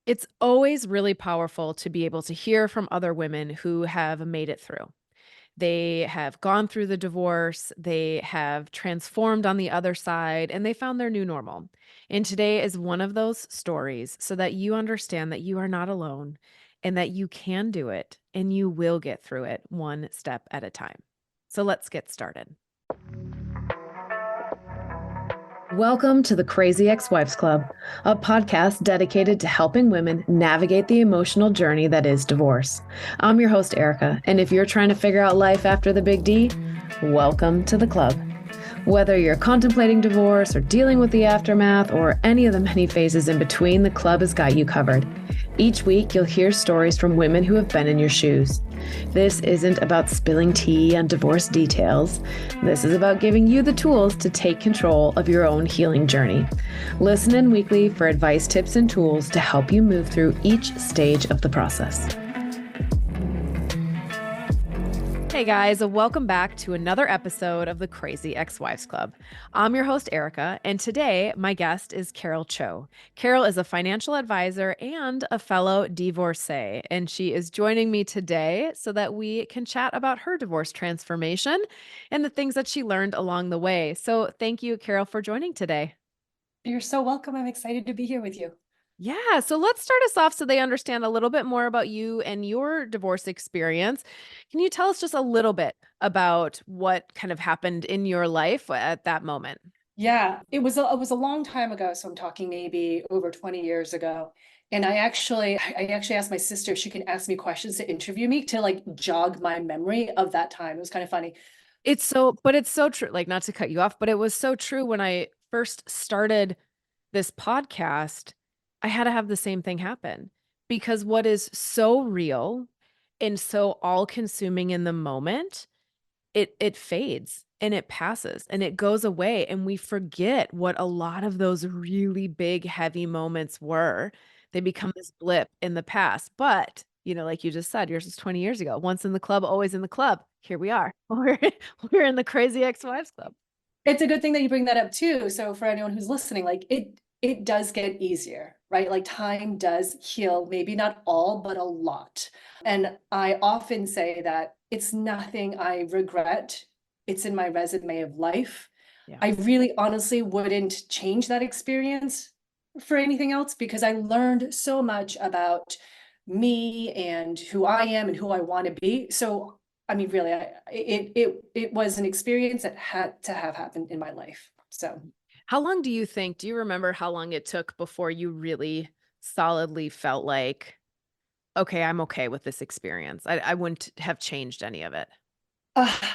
It's always really powerful to be able to hear from other women who have made it through. They have gone through the divorce, they have transformed on the other side, and they found their new normal. And today is one of those stories so that you understand that you are not alone and that you can do it and you will get through it one step at a time. So let's get started. Welcome to the Crazy Ex-Wives Club, a podcast dedicated to helping women navigate the emotional journey that is divorce. I'm your host, Erica, and if you're trying to figure out life after the big D, welcome to the club. Whether you're contemplating divorce or dealing with the aftermath or any of the many phases in between, the club has got you covered. Each week, you'll hear stories from women who have been in your shoes. This isn't about spilling tea on divorce details. This is about giving you the tools to take control of your own healing journey. Listen in weekly for advice, tips, and tools to help you move through each stage of the process. Hey guys, welcome back to another episode of the Crazy Ex-Wives Club. I'm your host, Erica, and today my guest is Carol Cho. Carol is a financial advisor and a fellow divorcee, and she is joining me today so that we can chat about her divorce transformation and the things that she learned along the way. So thank you, Carol, for joining today. You're so welcome. I'm excited to be here with you. Yeah, so let's start us off so they understand a little bit more about you and your divorce experience. Can you tell us just a little bit about what kind of happened in your life at that moment? Yeah, it was a long time ago, so I'm talking maybe over 20 years ago. And I actually asked my sister if she can ask me questions to interview me to like jog my memory of that time. It was kind of funny. It's so true, like not to cut you off, but it was so true when I first started this podcast, I had to have the same thing happen because what is so real and so all-consuming in the moment, it fades and it passes and it goes away and we forget what a lot of those really big, heavy moments were. They become this blip in the past. But, like you just said, yours was 20 years ago. Once in the club, always in the club. Here we are. We're in the Crazy Ex-Wives Club. It's a good thing that you bring that up too. So for anyone who's listening, like it does get easier, right? Like time does heal, maybe not all, but a lot. And I often say that it's nothing I regret. It's in my resume of life. Yeah. I really honestly wouldn't change that experience for anything else because I learned so much about me and who I am and who I want to be. So I mean, really, it was an experience that had to have happened in my life. So How long do you remember how long it took before you really solidly felt like, okay, I'm okay with this experience? I wouldn't have changed any of it.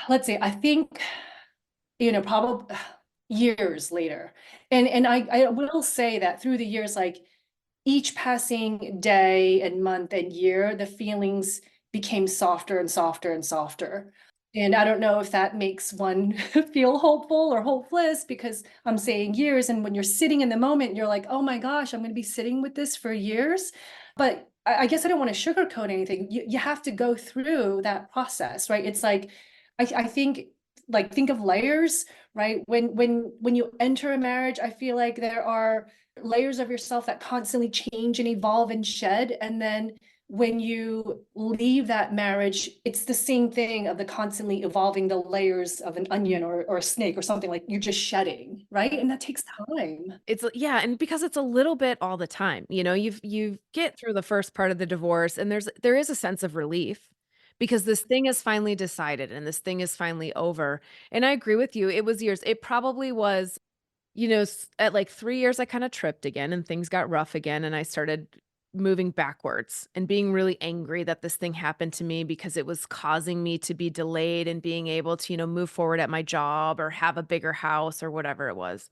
let's see. I think probably years later, and I will say that through the years, like each passing day and month and year, the feelings became softer and softer and softer. And I don't know if that makes one feel hopeful or hopeless because I'm saying years. And when you're sitting in the moment, you're like, oh my gosh, I'm going to be sitting with this for years. But I guess I don't want to sugarcoat anything. You have to go through that process, right? It's like, I think, like, think of layers, right? When you enter a marriage, I feel like there are layers of yourself that constantly change and evolve and shed. And then when you leave that marriage, it's the same thing of the constantly evolving the layers of an onion or a snake or something, like you're just shedding, right? And that takes time. Yeah, and because it's a little bit all the time, you get through the first part of the divorce and there is a sense of relief because this thing is finally decided and this thing is finally over. And I agree with you. It was years. It probably was, at like 3 years I kind of tripped again and things got rough again and I started moving backwards and being really angry that this thing happened to me because it was causing me to be delayed and being able to, move forward at my job or have a bigger house or whatever it was.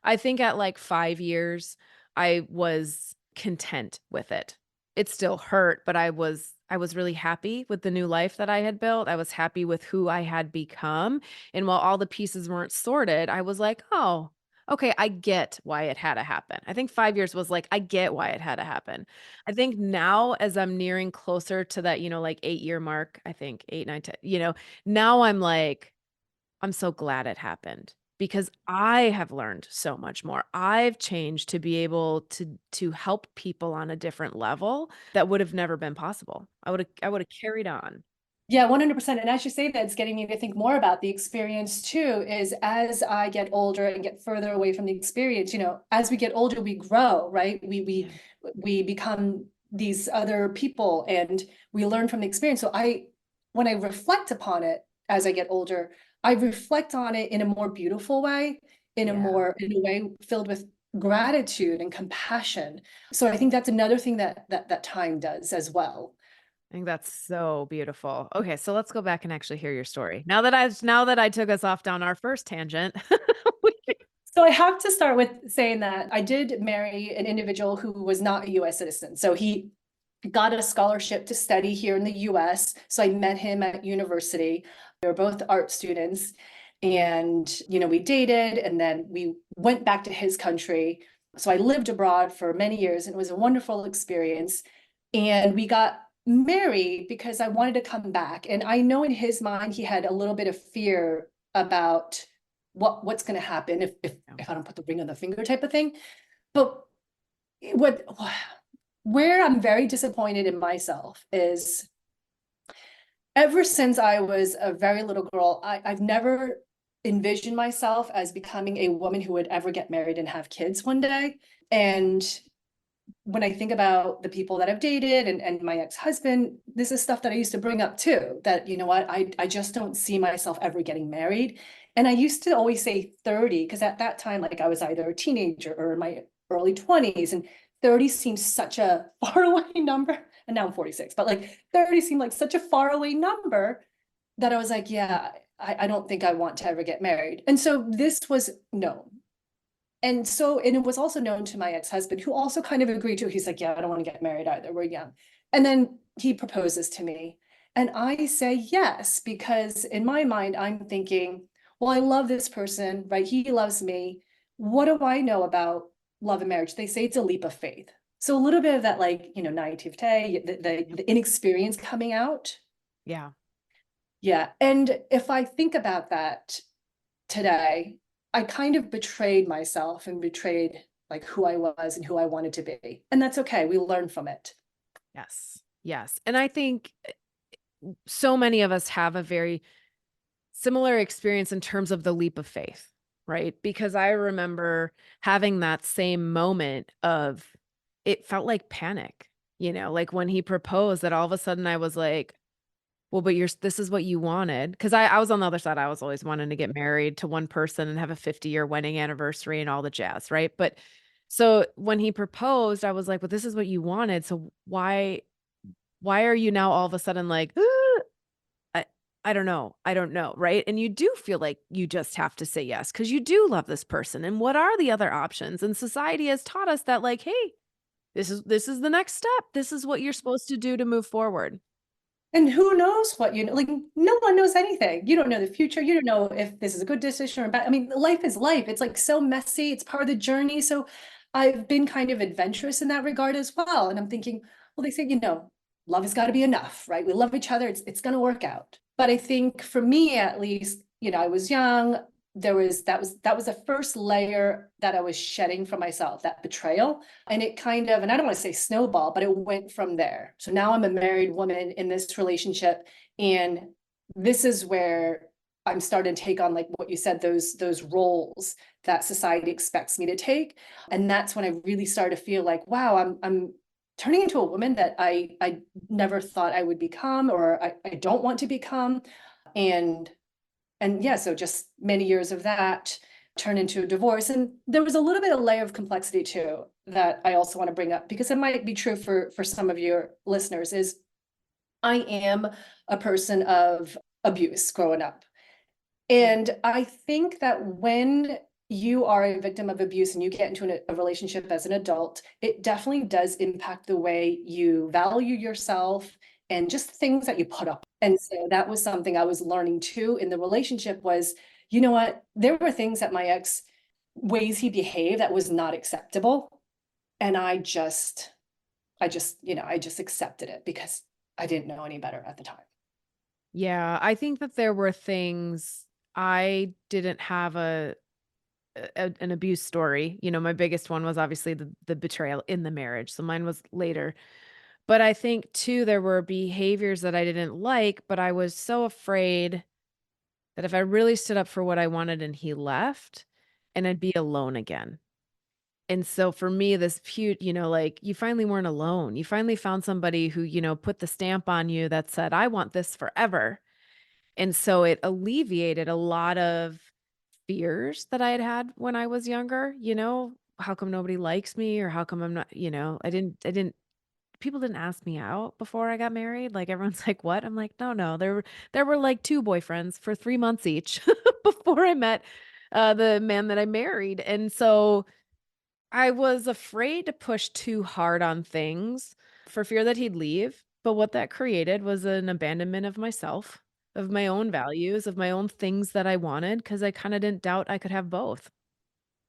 I think at like 5 years, I was content with it. It still hurt, but I was really happy with the new life that I had built. I was happy with who I had become, and while all the pieces weren't sorted, I was like, "Oh, okay, I get why it had to happen." I think 5 years was like, "I get why it had to happen." I think now as I'm nearing closer to that, like 8-year mark, I think 8, 9, 10, now I'm like, I'm so glad it happened because I have learned so much more. I've changed to be able to help people on a different level that would have never been possible. I would have carried on. Yeah, 100%. And as you say that, it's getting me to think more about the experience too, is as I get older and get further away from the experience, as we get older, we grow, right? Yeah. We become these other people and we learn from the experience. So when I reflect upon it as I get older, I reflect on it in a more beautiful way, Yeah. in a way filled with gratitude and compassion. So I think that's another thing that time does as well. I think that's so beautiful. Okay, so let's go back and actually hear your story. Now that I took us off down our first tangent. we can- So I have to start with saying that I did marry an individual who was not a US citizen. So he got a scholarship to study here in the US. So I met him at university. We were both art students. And, we dated and then we went back to his country. So I lived abroad for many years and it was a wonderful experience. And we got married because I wanted to come back. And I know in his mind, he had a little bit of fear about what's going to happen if I don't put the ring on the finger type of thing. But what where I'm very disappointed in myself is ever since I was a very little girl, I've never envisioned myself as becoming a woman who would ever get married and have kids one day. And when I think about the people that I've dated and my ex-husband, this is stuff that I used to bring up too, that, I just don't see myself ever getting married. And I used to always say 30, because at that time, like I was either a teenager or in my early 20s, and 30 seems such a far away number. And now I'm 46, but like 30 seemed like such a far away number that I was like, yeah, I don't think I want to ever get married. And so this was no. And it was also known to my ex-husband, who also kind of agreed to it. He's like, yeah, I don't want to get married either. We're young. And then he proposes to me. And I say yes, because in my mind, I'm thinking, well, I love this person, right? He loves me. What do I know about love and marriage? They say it's a leap of faith. So a little bit of that, like, naivete, the inexperience coming out. Yeah. Yeah. And if I think about that today, I kind of betrayed myself and betrayed like who I was and who I wanted to be. And that's okay. We learn from it. Yes. Yes. And I think so many of us have a very similar experience in terms of the leap of faith, right? Because I remember having that same moment of it felt like panic, like when he proposed that all of a sudden I was like, well, but this is what you wanted. Cause I was on the other side. I was always wanting to get married to one person and have a 50-year wedding anniversary and all the jazz, right? But so when he proposed, I was like, well, this is what you wanted. So why are you now all of a sudden like, I I don't know. I don't know, right? And you do feel like you just have to say yes because you do love this person, and what are the other options? And society has taught us that like, "Hey, this is the next step. This is what you're supposed to do to move forward." And who knows what like no one knows anything. You don't know the future. You don't know if this is a good decision or bad. I mean, life is life. It's like so messy. It's part of the journey. So I've been kind of adventurous in that regard as well. And I'm thinking, well, they say, love has got to be enough, right? We love each other. It's going to work out. But I think for me at least, I was young. That was the first layer that I was shedding from myself, that betrayal. And it kind of, and I don't want to say snowball, but it went from there. So now I'm a married woman in this relationship. And this is where I'm starting to take on, like what you said, those roles that society expects me to take. And that's when I really started to feel like, wow, I'm turning into a woman that I never thought I would become, or I don't want to become. And yeah, so just many years of that turned into a divorce. And there was a little bit of layer of complexity too that I also want to bring up, because it might be true for some of your listeners, is I am a person of abuse growing up. Yeah. And I think that when you are a victim of abuse and you get into a relationship as an adult, it definitely does impact the way you value yourself and just things that you put up. And so that was something I was learning too in the relationship was, you know what, there were things that my ex, ways he behaved that was not acceptable. And I just accepted it because I didn't know any better at the time. Yeah, I think that there were things I didn't have a an abuse story. You know, my biggest one was obviously the betrayal in the marriage. So mine was later. But I think too there were behaviors that I didn't like, but I was so afraid that if I really stood up for what I wanted and he left, and I'd be alone again. And so for me, this huge, like you finally weren't alone. You finally found somebody who, put the stamp on you that said, I want this forever. And so it alleviated a lot of fears that I had had when I was younger, how come nobody likes me or how come I'm not, people didn't ask me out before I got married. Like everyone's like, "What?" I'm like, "No, no." There were like 2 boyfriends for 3 months each before I met the man that I married. And so I was afraid to push too hard on things for fear that he'd leave, but what that created was an abandonment of myself, of my own values, of my own things that I wanted, because I kinda didn't doubt I could have both.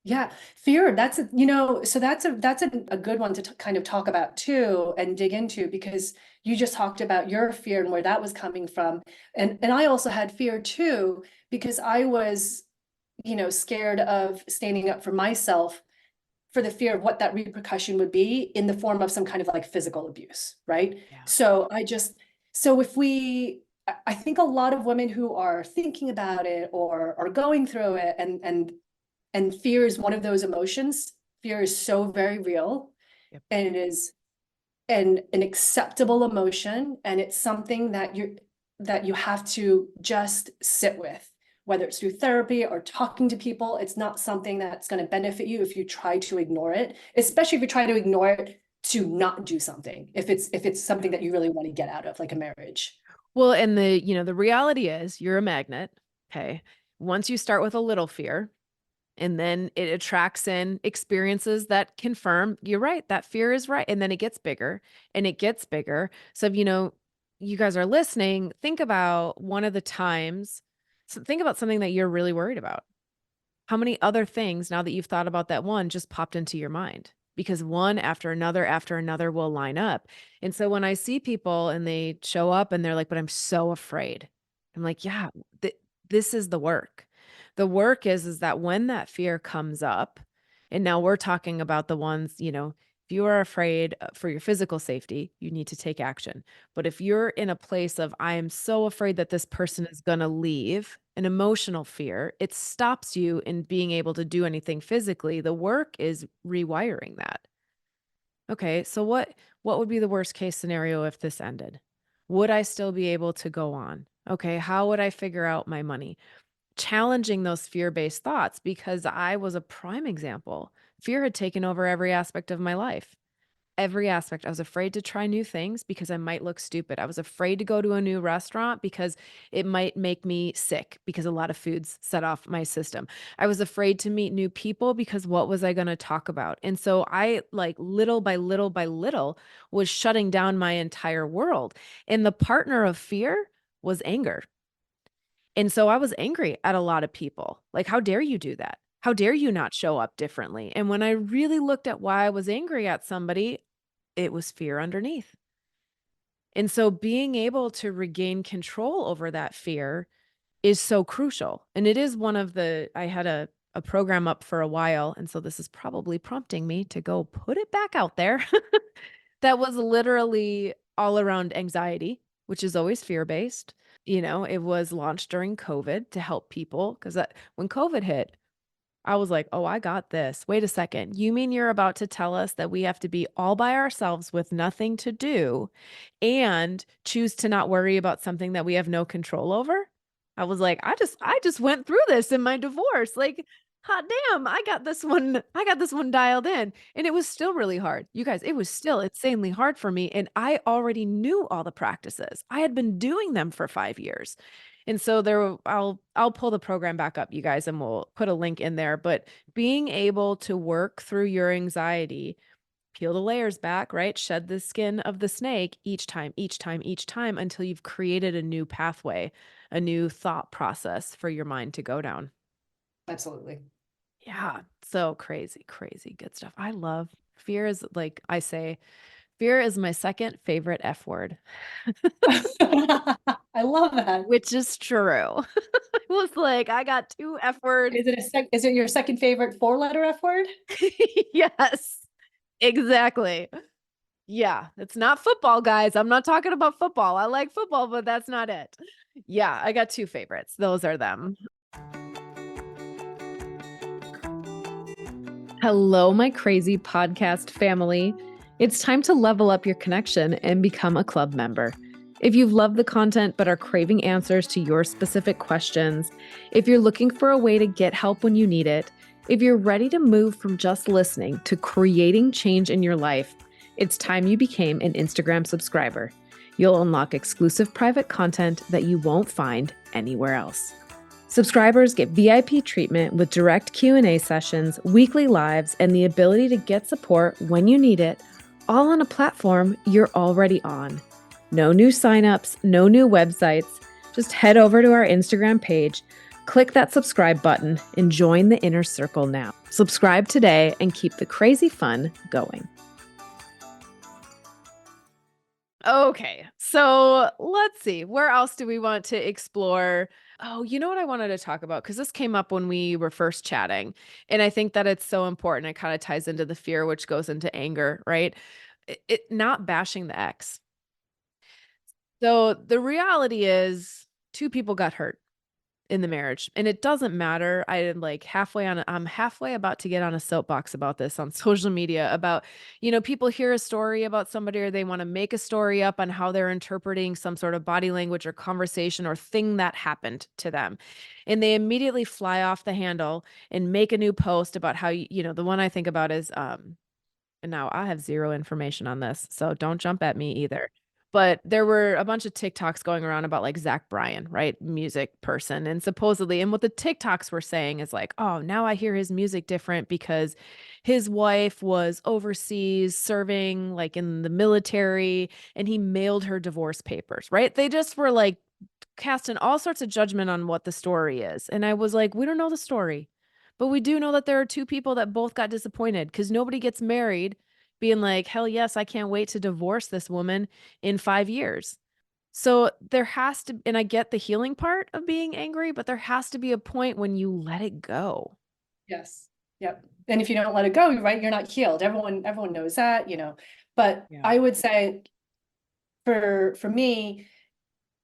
Yeah, fear, that's so that's a good one to kind of talk about too and dig into because you just talked about your fear and where that was coming from. And I also had fear too because I was, scared of standing up for myself for the fear of what that repercussion would be in the form of some kind of like physical abuse, right? Yeah. So so if I think a lot of women who are thinking about it or are going through it and fear is one of those emotions. Fear is so very real Yep. and it is an acceptable emotion and it's something that you have to just sit with, whether it's through therapy or talking to people. It's not something that's going to benefit you if you try to ignore it, especially if you try to ignore it to not do something, if it's something that you really want to get out of, like a marriage. Well, and the reality is you're a magnet, okay? Once you start with a little fear, and then it attracts in experiences that confirm you're right, that fear is right. And then it gets bigger and it gets bigger. So, if you guys are listening, think about one of the times, so think about something that you're really worried about. How many other things, now that you've thought about that one, just popped into your mind? Because one after another will line up. And so when I see people and they show up and they're like, but I'm so afraid. I'm like, yeah, this is the work. The work is that when that fear comes up, and now we're talking about the ones, if you are afraid for your physical safety, you need to take action. But if you're in a place of, I am so afraid that this person is going to leave, an emotional fear, it stops you in being able to do anything physically. The work is rewiring that. Okay, so what would be the worst case scenario if this ended? Would I still be able to go on? Okay, how would I figure out my money? Challenging those fear-based thoughts because I was a prime example. Fear had taken over every aspect of my life. Every aspect. I was afraid to try new things because I might look stupid. I was afraid to go to a new restaurant because it might make me sick because a lot of foods set off my system. I was afraid to meet new people because what was I going to talk about? And so I like little by little by little was shutting down my entire world. And the partner of fear was anger. And so I was angry at a lot of people. Like, how dare you do that? How dare you not show up differently? And when I really looked at why I was angry at somebody, it was fear underneath. And so being able to regain control over that fear is so crucial. And it is one of I had a program up for a while. And so this is probably prompting me to go put it back out there that was literally all around anxiety, which is always fear based. It was launched during COVID to help people because when COVID hit, I was like, "Oh, I got this. Wait a second. You mean you're about to tell us that we have to be all by ourselves with nothing to do and choose to not worry about something that we have no control over?" I was like, "I just went through this in my divorce. Like, hot damn, I got this one dialed in." And it was still really hard. You guys, it was still insanely hard for me, and I already knew all the practices. I had been doing them for 5 years. And so I'll pull the program back up, you guys, and we'll put a link in there. But being able to work through your anxiety, peel the layers back, right? Shed the skin of the snake each time, each time, each time until you've created a new pathway, a new thought process for your mind to go down. Absolutely. Yeah. So crazy, crazy good stuff. I love fear is like I say, Fear is my second favorite F word, I love that. which is true. I was like, I got 2 F words. Is it your second favorite four-letter F word? Yes, exactly. Yeah, it's not football, guys. I'm not talking about football. I like football, but that's not it. Yeah, I got 2 favorites. Those are them. Hello, my crazy podcast family. It's time to level up your connection and become a club member. If you've loved the content but are craving answers to your specific questions, if you're looking for a way to get help when you need it, if you're ready to move from just listening to creating change in your life, it's time you became an Instagram subscriber. You'll unlock exclusive private content that you won't find anywhere else. Subscribers get VIP treatment with direct Q&A sessions, weekly lives, and the ability to get support when you need it, all on a platform you're already on. No new signups, no new websites. Just head over to our Instagram page, click that subscribe button, and join the inner circle now. Subscribe today and keep the crazy fun going. Okay, so let's see. Where else do we want to explore? Oh, you know what I wanted to talk about? Because this came up when we were first chatting. And I think that it's so important. It kind of ties into the fear, which goes into anger, right? It not bashing the ex. So the reality is, two people got hurt in the marriage, and it doesn't matter. I'm halfway about to get on a soapbox about this on social media about, people hear a story about somebody or they want to make a story up on how they're interpreting some sort of body language or conversation or thing that happened to them. And they immediately fly off the handle and make a new post about how, the one I think about is, and now I have 0 information on this, so don't jump at me either. But there were a bunch of TikToks going around about, like, Zach Bryan, right? Music person, and supposedly and what the TikToks were saying is like, "Oh, now I hear his music different because his wife was overseas serving, like, in the military, and he mailed her divorce papers," right? They just were, like, casting all sorts of judgment on what the story is, and I was like, "We don't know the story, but we do know that there are 2 people that both got disappointed because nobody gets married being like, 'Hell yes, I can't wait to divorce this woman in 5 years.'" So, there has to and I get the healing part of being angry, but there has to be a point when you let it go. Yes. Yep. And if you don't let it go, right, you're not healed. Everyone knows that, But Yeah. I would say for me,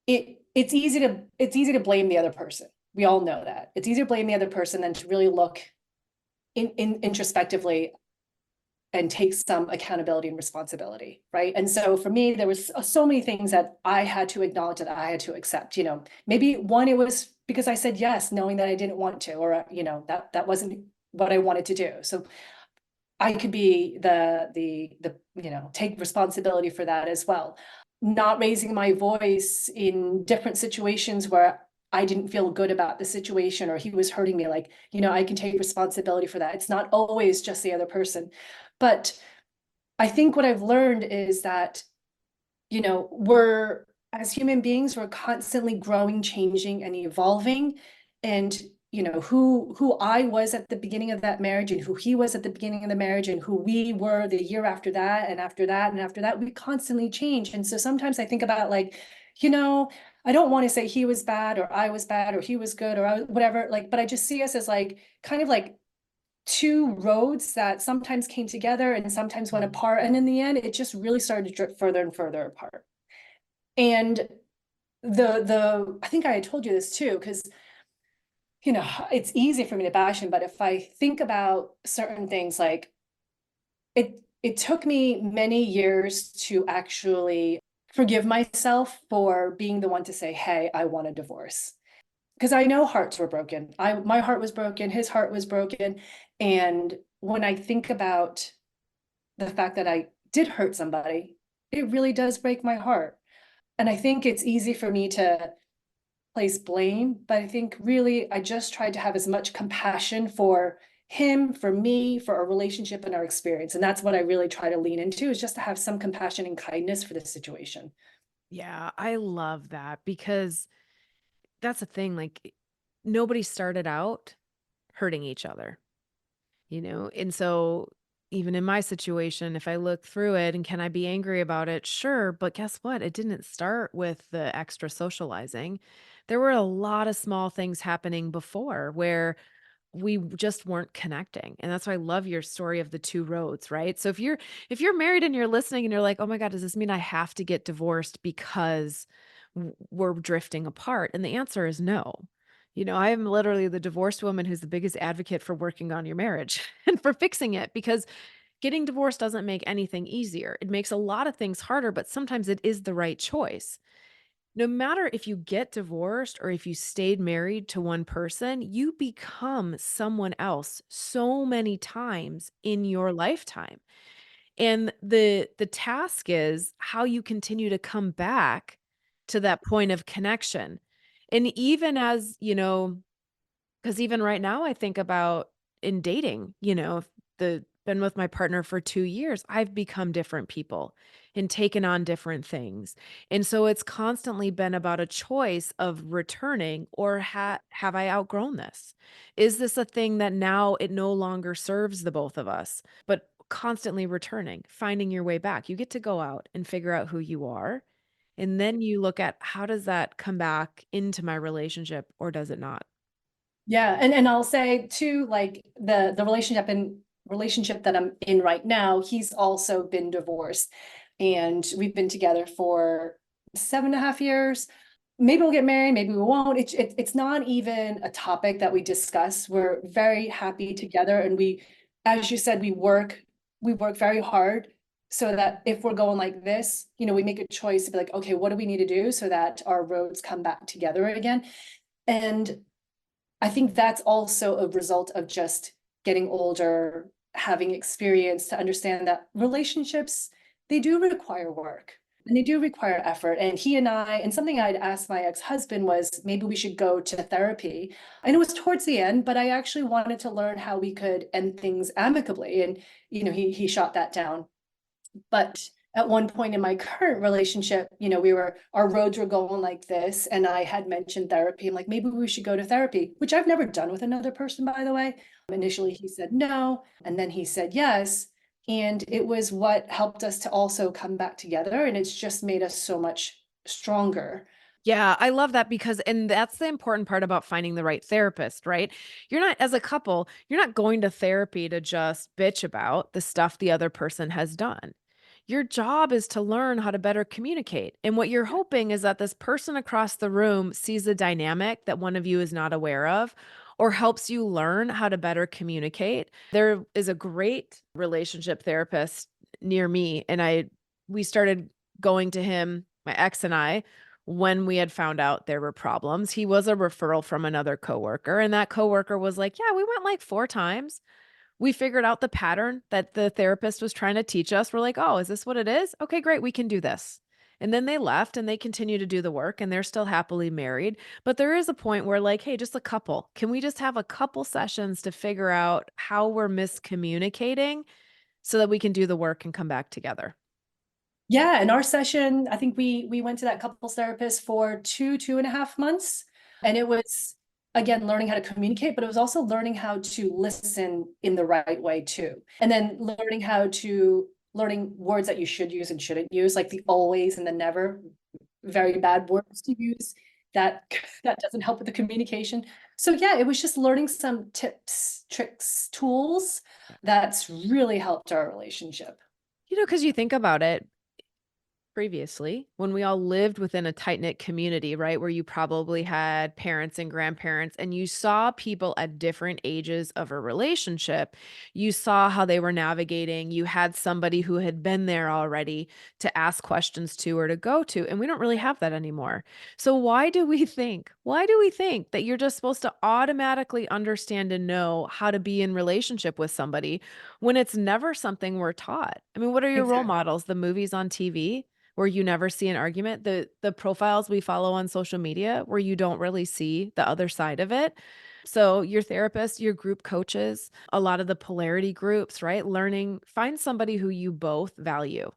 it's easy to blame the other person. We all know that. It's easier to blame the other person than to really look in introspectively and take some accountability and responsibility, right? And so for me, there was so many things that I had to acknowledge, that I had to accept. Maybe one, it was because I said yes, knowing that I didn't want to, or that wasn't what I wanted to do. So I could be the take responsibility for that as well. Not raising my voice in different situations where I didn't feel good about the situation or he was hurting me. Like, I can take responsibility for that. It's not always just the other person. But I think what I've learned is that, we're, as human beings, we're constantly growing, changing, and evolving. And who I was at the beginning of that marriage and who he was at the beginning of the marriage and who we were the year after that and after that and after that, we constantly change. And so sometimes I think about, like, I don't want to say he was bad or I was bad or he was good or whatever, like, but I just see us as like kind of like two roads that sometimes came together and sometimes went apart. And in the end, it just really started to drift further and further apart. And I think I had told you this too, because it's easy for me to bash him, but if I think about certain things, like it took me many years to actually forgive myself for being the one to say, hey, I want a divorce. Because I know hearts were broken. My heart was broken, his heart was broken. And when I think about the fact that I did hurt somebody, it really does break my heart. And I think it's easy for me to place blame, but I think really I just tried to have as much compassion for him, for me, for our relationship and our experience. And that's what I really try to lean into, is just to have some compassion and kindness for the situation. Yeah, I love that because that's the thing, like, nobody started out hurting each other, And so even in my situation, if I look through it and can I be angry about it? Sure. But guess what? It didn't start with the extra socializing. There were a lot of small things happening before where just weren't connecting. And that's why I love your story of the 2 roads, right? So if you're married and you're listening and you're like, "Oh my god, does this mean I have to get divorced because we're drifting apart?" And the answer is no. I am literally the divorced woman who's the biggest advocate for working on your marriage and for fixing it because getting divorced doesn't make anything easier. It makes a lot of things harder, but sometimes it is the right choice. No matter if you get divorced or if you stayed married to one person, you become someone else so many times in your lifetime. And the task is how you continue to come back to that point of connection. And even as, 'cause even right now, I think about in dating, if the been with my partner for 2 years, I've become different people and taken on different things. And so it's constantly been about a choice of returning or have I outgrown this? Is this a thing that now it no longer serves the both of us? But constantly returning, finding your way back. You get to go out and figure out who you are, and then you look at how does that come back into my relationship or does it not? Yeah, and I'll say too, like the relationship that I'm in right now, he's also been divorced, and we've been together for 7.5 years. Maybe we'll get married, maybe we won't. It's not even a topic that we discuss. We're very happy together, and as you said, we work very hard so that if we're going like this, we make a choice to be like, okay, what do we need to do so that our roads come back together again? And I think that's also a result of just getting older, having experience to understand that relationships, they do require work and they do require effort. And he and and something I'd asked my ex-husband was maybe we should go to therapy. And it was towards the end, but I actually wanted to learn how we could end things amicably. And, he shot that down. But at one point in my current relationship, our roads were going like this, and I had mentioned therapy. I'm like, maybe we should go to therapy, which I've never done with another person, by the way. Initially, he said no, and then he said yes. And it was what helped us to also come back together. And it's just made us so much stronger. Yeah, I love that because and that's the important part about finding the right therapist, right? You're not as a couple, you're not going to therapy to just bitch about the stuff the other person has done. Your job is to learn how to better communicate. And what you're hoping is that this person across the room sees a dynamic that one of you is not aware of or helps you learn how to better communicate. There is a great relationship therapist near me and we started going to him, my ex and I, when we had found out there were problems. He was a referral from another coworker, and that coworker was like, "Yeah, we went like 4 times. We figured out the pattern that the therapist was trying to teach us. We're like, "Oh, is this what it is? Okay, great, we can do this." And then they left and they continue to do the work and they're still happily married. But there is a point where like, "Hey, just a couple. Can we just have a couple sessions to figure out how we're miscommunicating so that we can do the work and come back together?" Yeah, in our session, I think we went to that couples therapist for 2.5 months, and it was, again, learning how to communicate, but it was also learning how to listen in the right way too, and then learning words that you should use and shouldn't use, like the always and the never, very bad words to use that that doesn't help with the communication. So yeah, it was just learning some tips, tricks, tools that's really helped our relationship. Because you think about it, previously, when we all lived within a tight-knit community, right, where you probably had parents and grandparents and you saw people at different ages of a relationship, you saw how they were navigating, you had somebody who had been there already to ask questions to or to go to, and we don't really have that anymore. So why do we think that you're just supposed to automatically understand and know how to be in relationship with somebody when it's never something we're taught? I mean, what are your role Exactly. models? The movies on TV? Where you never see an argument, the profiles we follow on social media where you don't really see the other side of it. So your therapist, your group coaches, a lot of the polarity groups, right? Find somebody who you both value.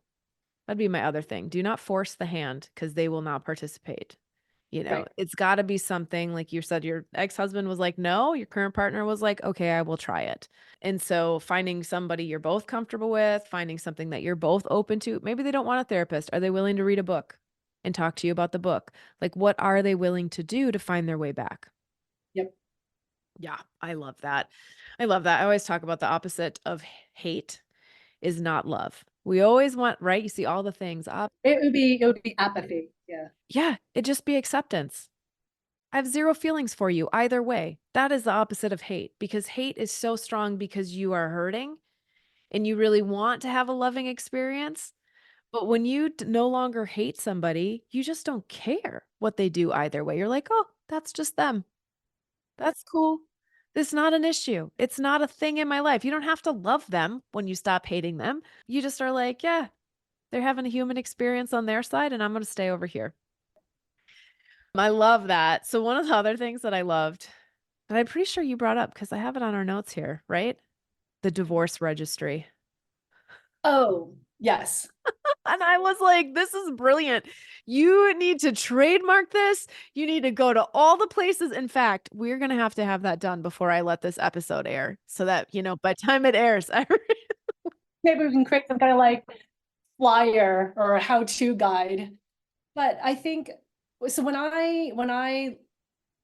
That'd be my other thing. Do not force the hand because they will not participate. Right. It's gotta be something like you said, your ex-husband was like, "No," your current partner was like, "Okay, I will try it." And so finding somebody you're both comfortable with, finding something that you're both open to. Maybe they don't want a therapist. Are they willing to read a book and talk to you about the book? Like, what are they willing to do to find their way back? Yep. Yeah, I love that. I love that. I always talk about the opposite of hate is not love. We always want, right? You see all the things up. It would be apathy. Yeah. Yeah, it just be acceptance. I have 0 feelings for you either way. That is the opposite of hate because hate is so strong because you are hurting and you really want to have a loving experience. But when you no longer hate somebody, you just don't care what they do either way. You're like, oh, that's just them. That's cool. It's not an issue. It's not a thing in my life. You don't have to love them when you stop hating them. You just are like, yeah, they're having a human experience on their side and I'm going to stay over here. I love that. So one of the other things that I loved, and I'm pretty sure you brought up because I have it on our notes here, right? The divorce registry. Oh, yes. And I was like, this is brilliant. You need to trademark this. You need to go to all the places. In fact, we're going to have that done before I let this episode air so that, by the time it airs, Maybe we can create some kind of like flyer or a how-to guide. But I think so when I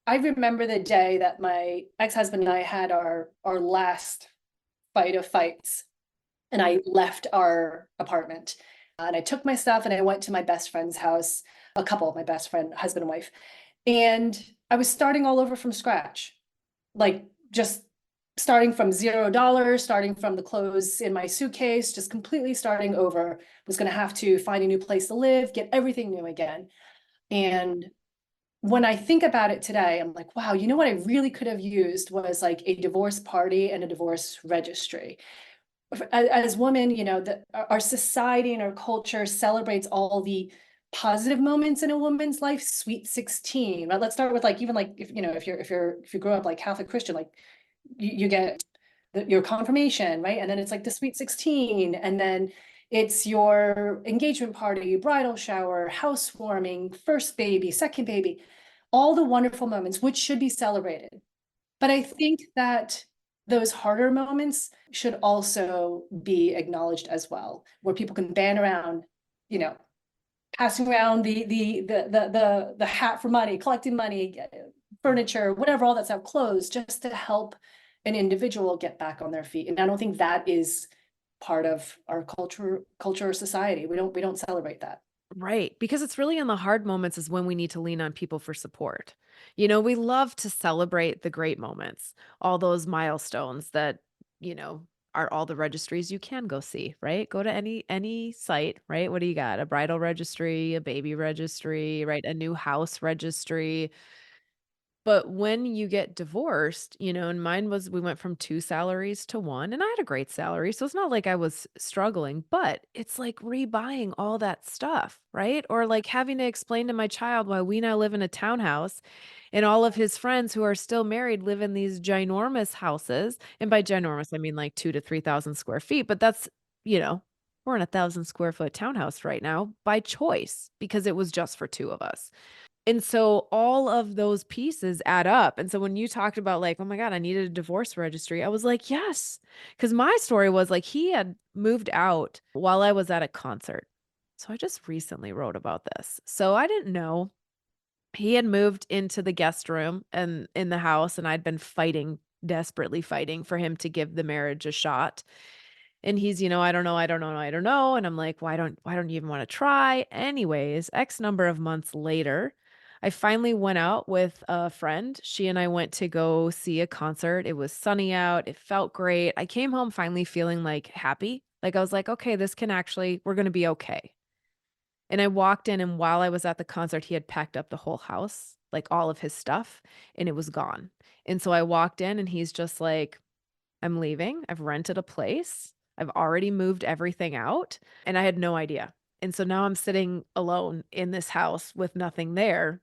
remember the day that my ex-husband and I had our last fight of fights, and I left our apartment, and I took my stuff and I went to my best friend's house, a couple of my best friend, husband and wife, and I was starting all over from scratch, like, just starting from $0, starting from the clothes in my suitcase, just completely starting over, was gonna have to find a new place to live, get everything new again, and when I think about it today, I'm like, wow, you know what I really could have used was like a divorce party and a divorce registry. As women, our society and our culture celebrates all the positive moments in a woman's life, sweet 16. Right? Let's start with like even like if you grow up like Catholic Christian, like you get your confirmation, right? And then it's like the sweet 16, and then it's your engagement party, bridal shower, housewarming, first baby, second baby, all the wonderful moments which should be celebrated. But I think that those harder moments should also be acknowledged as well, where people can band around, you know, passing around the hat for money, collecting money, furniture, whatever, all that stuff, clothes, just to help an individual get back on their feet. And I don't think that is part of our culture or society. We don't celebrate that. right, because it's really in the hard moments is when we need to lean on people for support. We love to celebrate the great moments, all those milestones that, you know, are all the registries you can go see, right? Go to any site, right? What do you got? A bridal registry, a baby registry, right? A new house registry. But when you get divorced, and mine was we went from 2 salaries to 1, and I had a great salary, so it's not like I was struggling, but it's like rebuying all that stuff, right? Or like having to explain to my child why we now live in a townhouse and all of his friends who are still married live in these ginormous houses. And by ginormous, I mean like 2 to 3,000 square feet, but that's, you know, we're in a 1,000 square foot townhouse right now by choice because it was just for 2 of us. And so all of those pieces add up. And so when you talked about like, "Oh my god, I needed a divorce registry," I was like, "Yes." Because my story was like he had moved out while I was at a concert. So I just recently wrote about this. So I didn't know. He had moved into the guest room and in the house, and I'd been fighting, desperately fighting for him to give the marriage a shot. And he's, "I don't know, I don't know, I don't know." And I'm like, why don't you even wanna try? Anyways, X number of months later, I finally went out with a friend. She and I went to go see a concert. It was sunny out. It felt great. I came home finally feeling, like, happy. Like, I was like, "Okay, this can actually we're gonna be okay." And I walked in, and while I was at the concert, he had packed up the whole house, like, all of his stuff, and it was gone. And so I walked in, and he's just like, I'm leaving. I've rented a place. I've already moved everything out, and I had no idea. And so now I'm sitting alone in this house with nothing there.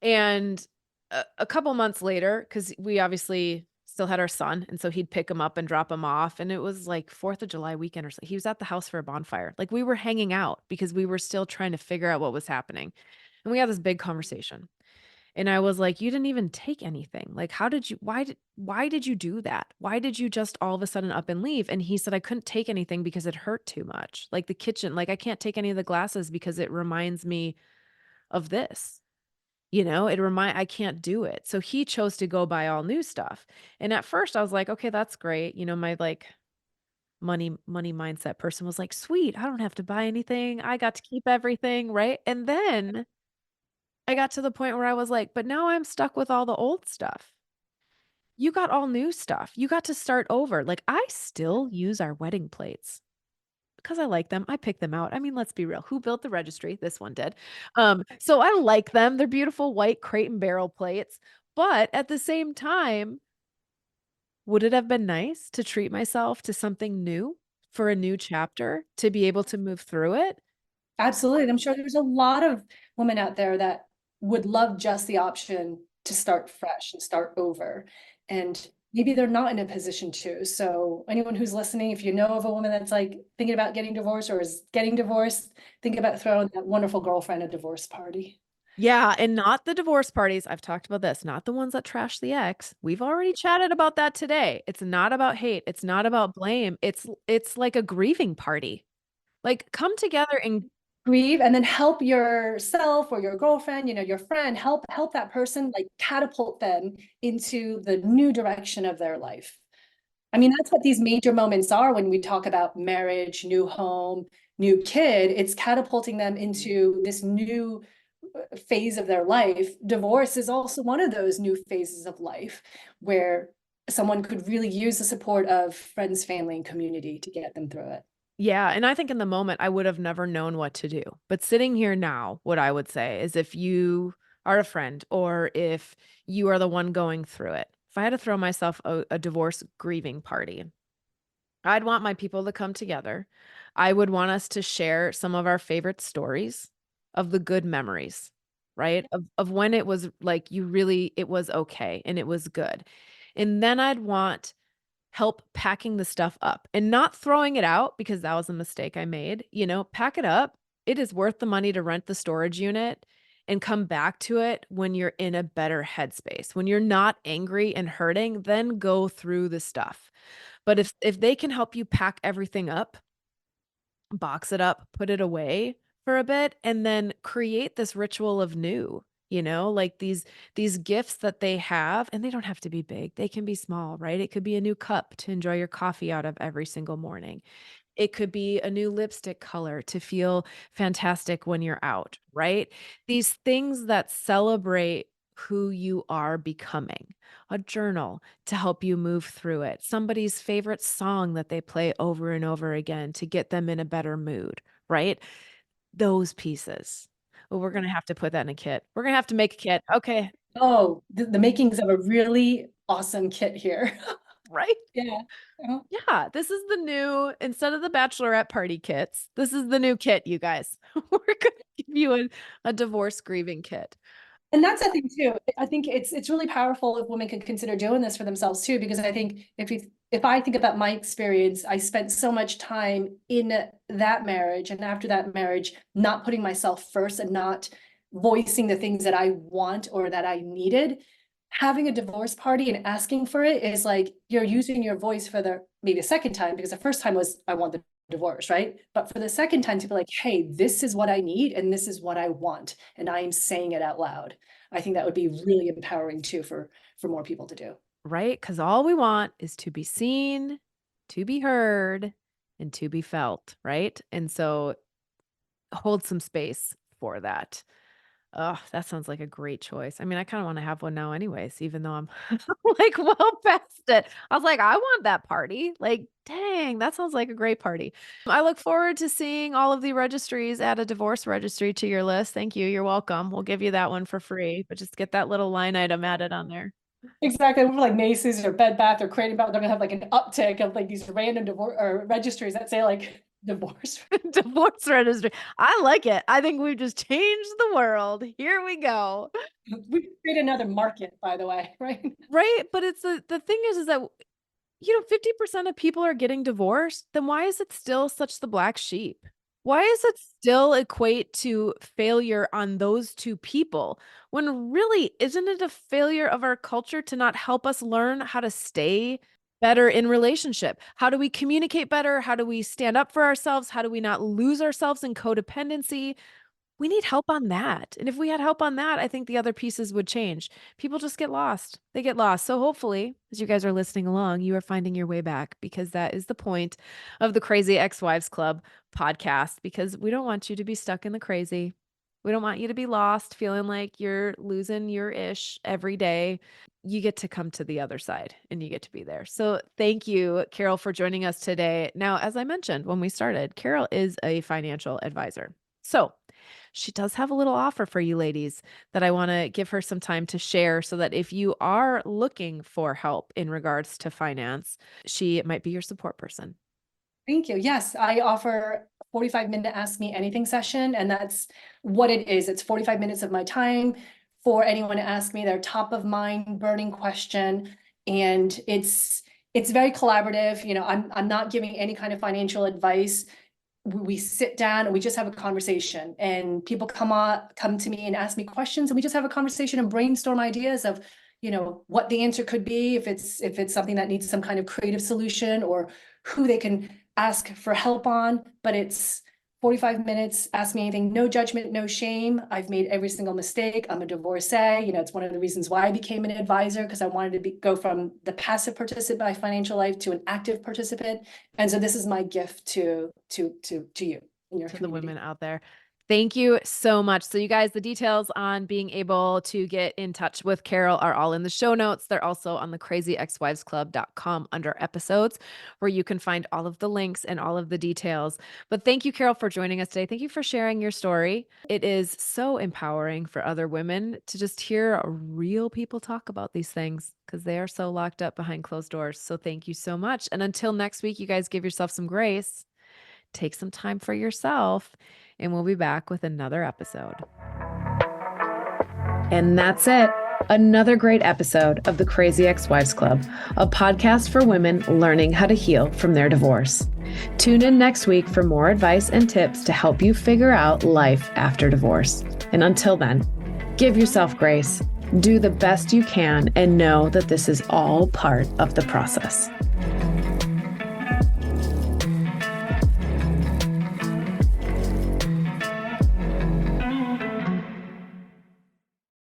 And a couple months later, because we obviously still had our son, and so he'd pick him up and drop him off. And it was like 4th of July weekend or so. He was at the house for a bonfire. Like we were hanging out because we were still trying to figure out what was happening. And we had this big conversation. And I was like, "You didn't even take anything. Like, how did you why did you do that? Why did you just all of a sudden up and leave?" And he said, "I couldn't take anything because it hurt too much. Like the kitchen, like I can't take any of the glasses because it reminds me of this." I can't do it. So he chose to go buy all new stuff. And at first I was like, "Okay, that's great." My like money mindset person was like, "Sweet, I don't have to buy anything. I got to keep everything." Right? And then I got to the point where I was like, "But now I'm stuck with all the old stuff. You got all new stuff. You got to start over." Like, I still use our wedding plates because I like them. I picked them out. I mean, let's be real. Who built the registry? This one did. So I like them. They're beautiful white crate and barrel plates. But at the same time, would it have been nice to treat myself to something new for a new chapter to be able to move through it? Absolutely, and I'm sure there's a lot of women out there that would love just the option to start fresh and start over, and maybe they're not in a position to. So anyone who's listening, if you know of a woman that's, like, thinking about getting divorced or is getting divorced, think about throwing that wonderful girlfriend a divorce party. Yeah, and not the divorce parties. I've talked about this, not the ones that trash the ex. We've already chatted about that today. It's not about hate. It's not about blame. It's like a grieving party. Like, come together and Grieve and then help yourself or your girlfriend, your friend, help that person, like, catapult them into the new direction of their life. I mean, that's what these major moments are when we talk about marriage, new home, new kid. It's catapulting them into this new phase of their life. Divorce is also one of those new phases of life where someone could really use the support of friends, family, and community to get them through it. yeah, and I think in the moment, I would have never known what to do. But sitting here now, what I would say is if you are a friend or if you are the one going through it, if I had to throw myself a divorce grieving party, I'd want my people to come together. I would want us to share some of our favorite stories of the good memories, right? Of when it was like you really it was okay and it was good. And then I'd want help packing the stuff up and not throwing it out because that was a mistake I made, pack it up. It is worth the money to rent the storage unit and come back to it when you're in a better headspace. When you're not angry and hurting, then go through the stuff. But if they can help you pack everything up, box it up, put it away for a bit, and then create this ritual of new, like these gifts that they have, and they don't have to be big. They can be small, right? It could be a new cup to enjoy your coffee out of every single morning. It could be a new lipstick color to feel fantastic when you're out, right? These things that celebrate who you are becoming. A journal to help you move through it. Somebody's favorite song that they play over and over again to get them in a better mood, right? Those pieces. Well, we're gonna have to put that in a kit. We're gonna have to make a kit. Okay, Oh, the makings of a really awesome kit here. right? Yeah. Uh-huh. Yeah, this is the new instead of the bachelorette party kits, this is the new kit, you guys. We're gonna give you a divorce grieving kit. And that's the thing too. I think it's really powerful if women can consider doing this for themselves too, because I think if I think about my experience, I spent so much time in that marriage and after that marriage, not putting myself first and not voicing the things that I want or that I needed. Having a divorce party and asking for it is like you're using your voice for the maybe a second time because the first time was I want the divorce, right? But for the second time to be like, hey, this is what I need and this is what I want, and I am saying it out loud. I think that would be really empowering too for more people to do. Right? Because all we want is to be seen, to be heard, and to be felt, right? And so hold some space for that. Oh, that sounds like a great choice. I mean, I kinda wanna have one now anyways, even though I'm, like, well past it. I was like, "I want that party." Like, dang, that sounds like a great party. I look forward to seeing all of the registries, add a divorce registry to your list. Thank you, you're welcome. We'll give you that one for free, but just get that little line item added on there. Exactly. For like Macy's or Bed Bath or Creating About, they're gonna have like an uptick of like these random divorce or registries that say like divorce. Divorce registry. I like it. I think we've just changed the world. Here we go. We could create another market, by the way, right? Right? But it's the thing is that 50% of people are getting divorced, then why is it still such the black sheep? Why does it still equate to failure on those two people when really isn't it a failure of our culture to not help us learn how to stay better in relationship? How do we communicate better? How do we stand up for ourselves? How do we not lose ourselves in codependency? We need help on that, and if we had help on that, I think the other pieces would change. People just get lost. They get lost. So hopefully, as you guys are listening along, you are finding your way back because that is the point of the Crazy Ex-Wives Club podcast because we don't want you to be stuck in the crazy. We don't want you to be lost, feeling like you're losing your ish every day. You get to come to the other side and you get to be there. So thank you, Carol, for joining us today. Now, as I mentioned when we started, Carol is a financial advisor. So she does have a little offer for you ladies that I want to give her some time to share so that if you are looking for help in regards to finance, she might be your support person. Thank you. Yes, I offer a 45-minute Ask Me Anything session, and that's what it is. It's 45 minutes of my time for anyone to ask me their top of mind burning question. And it's very collaborative. You know, I'm not giving any kind of financial advice. We sit down and we just have a conversation, and people come to me and ask me questions, and we just have a conversation and brainstorm ideas of, you know, what the answer could be, if it's something that needs some kind of creative solution, or who they can ask for help on. But it's 45 minutes, ask me anything, no judgment, no shame. I've made every single mistake. I'm a divorcee. You know, it's one of the reasons why I became an advisor, because I wanted to go from the passive participant by financial life to an active participant. And so this is my gift to you and your To the community. women out there. Thank you so much. So you guys, the details on being able to get in touch with Carol are all in the show notes. They're also on the crazyexwivesclub.com under episodes where you can find all of the links and all of the details. But thank you, Carol, for joining us today. Thank you for sharing your story. It is so empowering for other women to just hear real people talk about these things because they are so locked up behind closed doors. So thank you so much. And until next week, you guys give yourself some grace. Take some time for yourself, and we'll be back with another episode. And that's it. Another great episode of the Crazy Ex-Wives Club, a podcast for women learning how to heal from their divorce. Tune in next week for more advice and tips to help you figure out life after divorce. And until then, give yourself grace, do the best you can, and know that this is all part of the process.